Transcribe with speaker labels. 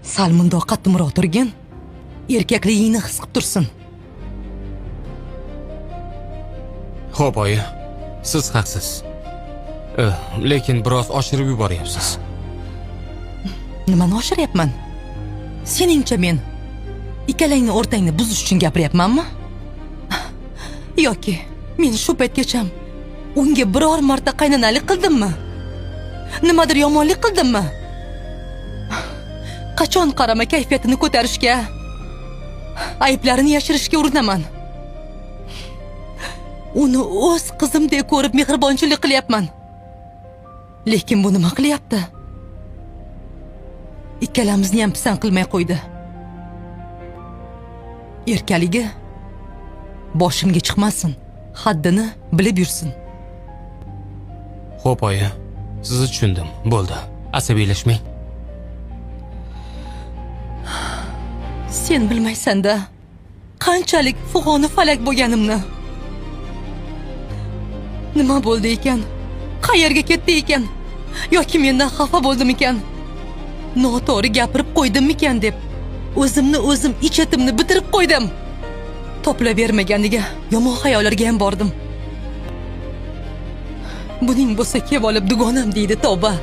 Speaker 1: Sal mundoq qattimroq turgin. Erkakligingni his qilib tursin.
Speaker 2: Xo'p, oyi. Siz haqsiz. Lekin biroz oshirib yuboryapsiz.
Speaker 1: Nimani oshiryapman? Seningcha men ikkalangni o'rtangni buzish uchun gapiryapmanmi? Yoki men shu paytgacha unga biror marta qaynonalik qildimmi? Nimadir yomonlik qildimmi? Qachon qarama kayfiyatini ko'tarishga, ayblarini yashirishga urinaman. Uni o'z qizimdek ko'rib mehribonchilik qilyapman. Lekin bu nima qilyapti? Ikkalamizni ham pisand qilmay qo'ydi. Erkaligi boshimga chiqmasin, haddini bilib yursin.
Speaker 2: Xo'p, oyi. Sizni tushundim. Bo'ldi. Asabiylashmang.
Speaker 1: Sen bilmaysan-da, qanchalik fig'oni falak bo'lganimni. Nima bo'ldi ekan? Qayerga ketdi ekan? Yoki mendan xafa bo'ldim ekan? Noto'g'ri gapirib qo'ydimmikan deb o'zimni o'zim ichetimni bitirib qo'ydim. Toplavermaganiga yomon xayollarga ham bordim. Buning bo'lsa kelib olib dugonam deydi, tavba.